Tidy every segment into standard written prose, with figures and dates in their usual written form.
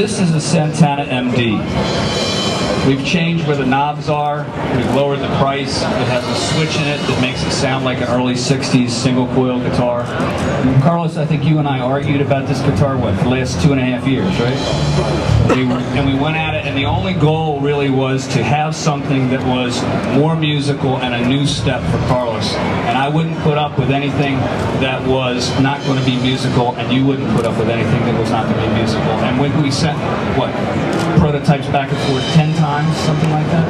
This is a Santana MD. We've changed where the knobs are. We've lowered the price. It has a switch in it that makes it sound like an early 60s single coil guitar. Carlos, I think you and I argued about this guitar, what, for the last 2.5 years, right? And we went at it, and the only goal really was to have something that was more musical and a new step for Carlos. And I wouldn't put up with anything that was not going to be musical, and you wouldn't put up with anything that was not going to be musical. And when we sent, what, prototypes back and forth 10 times, something like that?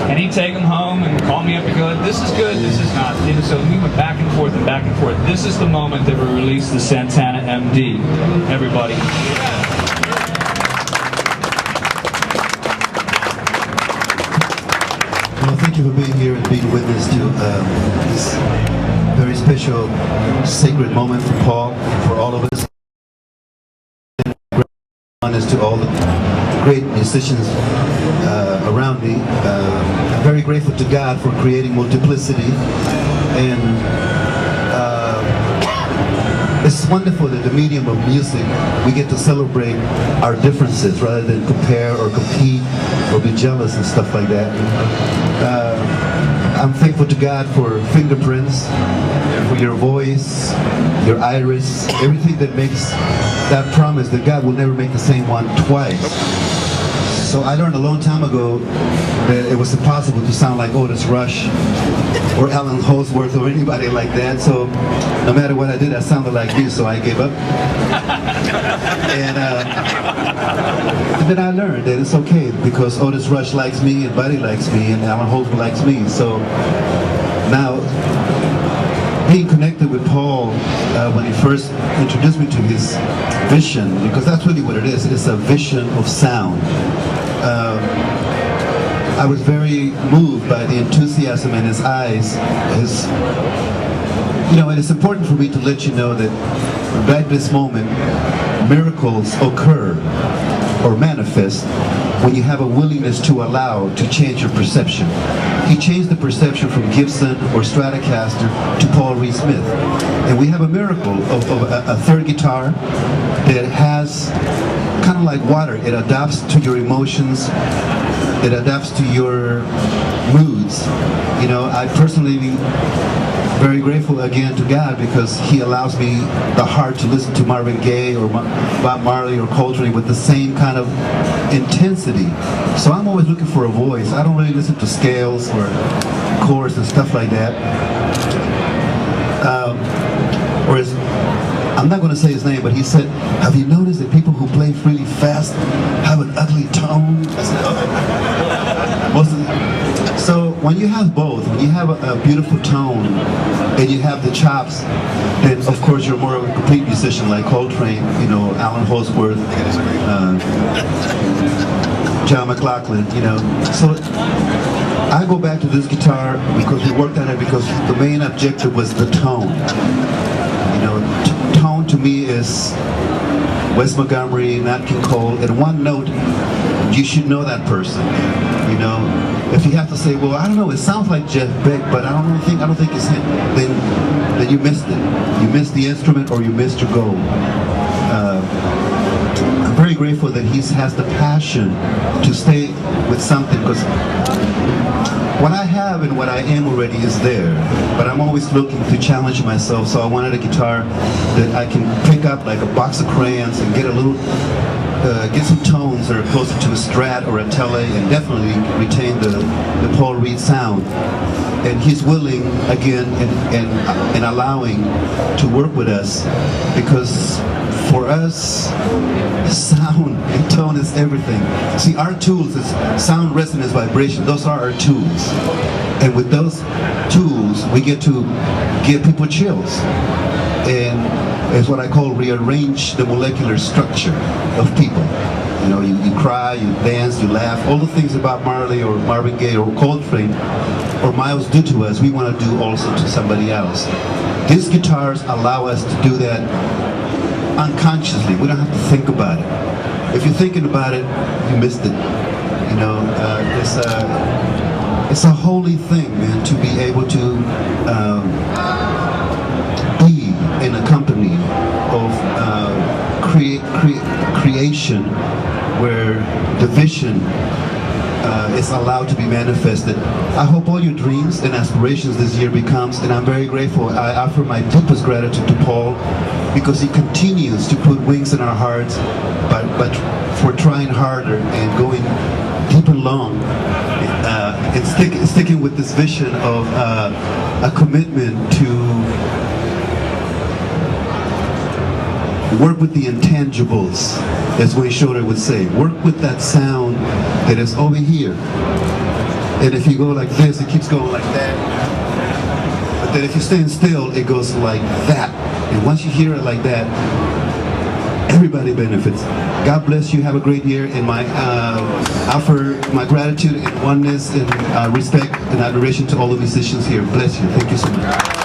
And he'd take them home and call me up and go, this is good, this is not. So we went back and forth and back and forth. This is the moment that we released the Santana MD. Everybody. Well, thank you for being here and being witness to this very special, sacred moment for Paul, for all of us. Honest to all the great musicians around me. I'm very grateful to God for creating multiplicity, and it's wonderful that the medium of music, we get to celebrate our differences rather than compare or compete or be jealous and stuff like that. I'm thankful to God for fingerprints, for your voice, your iris, everything that makes that promise that God will never make the same one twice. So I learned a long time ago that it was impossible to sound like Otis Rush or Alan Holdsworth or anybody like that. So no matter what I did, I sounded like you, so I gave up. And then I learned that it's okay because Otis Rush likes me and Buddy likes me and Alan Holdsworth likes me. So now, being connected with Paul when he first introduced me to his vision, because that's really what it is. It's a vision of sound. I was very moved by the enthusiasm in his eyes. And it's important for me to let you know that right this moment, miracles occur or manifest when you have a willingness to allow to change your perception. He changed the perception from Gibson or Stratocaster to Paul Reed Smith. And we have a miracle of a third guitar that has kind of like water. It adapts to your emotions. It adapts to your moods. I personally very grateful again to God because He allows me the heart to listen to Marvin Gaye or Bob Marley or Coltrane with the same kind of intensity. So I'm always looking for a voice. I don't really listen to scales or chords and stuff like that. Whereas, I'm not going to say his name, but he said, have you noticed that people who play really fast have an ugly tone? I said, so when you have both, when you have a beautiful tone and you have the chops, then of course you're more of a complete musician like Coltrane, Alan Holdsworth, John McLaughlin, So I go back to this guitar because we worked on it because the main objective was the tone. Tone to me is Wes Montgomery, Nat King Cole. In one note, you should know that person. If you have to say, well, I don't know, it sounds like Jeff Beck, but I don't think it's him. Then you missed it. You missed the instrument, or you missed your goal. I'm very grateful that he has the passion to stay with something, because what I have and what I am already is there, but I'm always looking to challenge myself. So I wanted a guitar that I can pick up like a box of crayons and get a little. Get some tones that are closer to a Strat or a Tele, and definitely retain the Paul Reed sound. And he's willing, again, and allowing to work with us, because for us, sound and tone is everything. See, our tools is sound, resonance, vibration. Those are our tools. And with those tools, we get to give people chills. And it's what I call rearrange the molecular structure of people. You cry, you dance, you laugh, all the things about Marley or Marvin Gaye or Coltrane or Miles do to us, we want to do also to somebody else. These guitars allow us to do that unconsciously. We don't have to think about it. If you're thinking about it, you missed it. It's a holy thing, man, to be able to in a company of creation vision is allowed to be manifested. I hope all your dreams and aspirations this year becomes, and I'm very grateful. I offer my deepest gratitude to Paul because he continues to put wings in our hearts, but for trying harder and going deep and long, and sticking with this vision of a commitment to work with the intangibles, as Wayne Shorter would say. Work with that sound that is over here. And if you go like this, it keeps going like that. But then if you stand still, it goes like that. And once you hear it like that, everybody benefits. God bless you. Have a great year. And my offer my gratitude and oneness and respect and adoration to all the musicians here. Bless you. Thank you so much.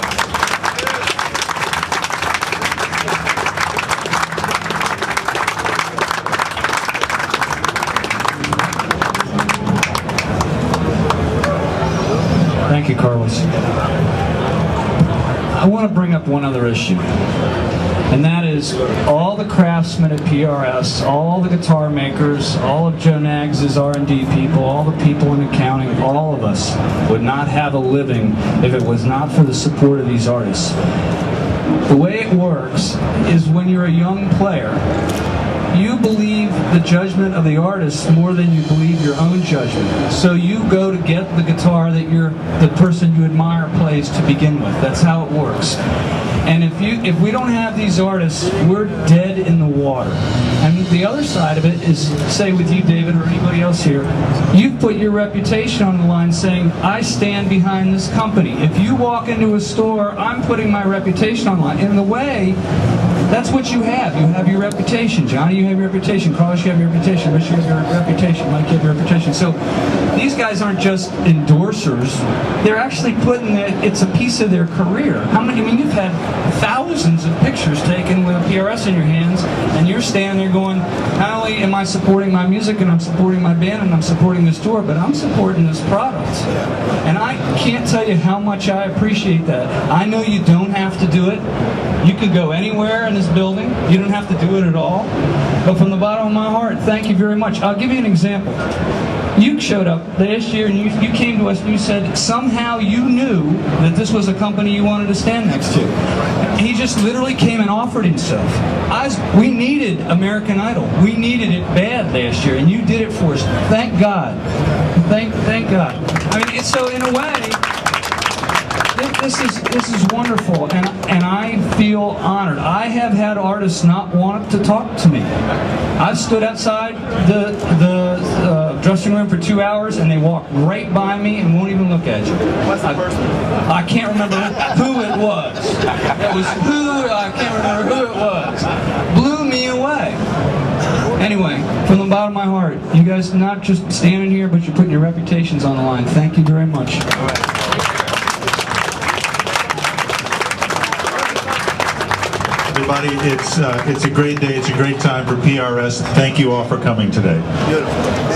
Thank you, Carlos. I want to bring up one other issue, and that is all the craftsmen at PRS, all the guitar makers, all of Joe Naggs' R&D people, all the people in accounting, all of us would not have a living if it was not for the support of these artists. The way it works is when you're a young player, you believe the judgment of the artist more than you believe your own judgment. So you go to get the guitar that the person you admire plays to begin with. That's how it works. And if we don't have these artists, we're dead in the water. And the other side of it is, say with you, David, or anybody else here, you've put your reputation on the line saying, I stand behind this company. If you walk into a store, I'm putting my reputation on the line. In a way, that's what you have. You have your reputation. Johnny, you have your reputation. Carlos, you have your reputation. Rich, you have your reputation. Mike, you have your reputation. So these guys aren't just endorsers. They're actually putting it's a piece of their career. How many? I mean, you've had thousands of pictures taken with a PRS in your hands, and you're standing there going, not only am I supporting my music and I'm supporting my band and I'm supporting this tour, but I'm supporting this product. And I can't tell you how much I appreciate that. I know you don't have to do it. You could go anywhere in this building. You don't have to do it at all. But from the bottom of my heart, thank you very much. I'll give you an example. You showed up last year and you came to us and you said somehow you knew that this was a company you wanted to stand next to. He just literally came and offered himself. We needed American Idol. We needed it bad last year, and you did it for us. Thank God. Thank God. I mean, so in a way, this is wonderful, and I feel honored. I have had artists not want to talk to me. I've stood outside the dressing room for 2 hours, and they walk right by me and won't even look at you. What's the person? I can't remember who it was. It was I can't remember who it was. Blew me away. Anyway, from the bottom of my heart, you guys not just standing here, but you're putting your reputations on the line. Thank you very much. Everybody, it's a great day. It's a great time for PRS. Thank you all for coming today. Beautiful.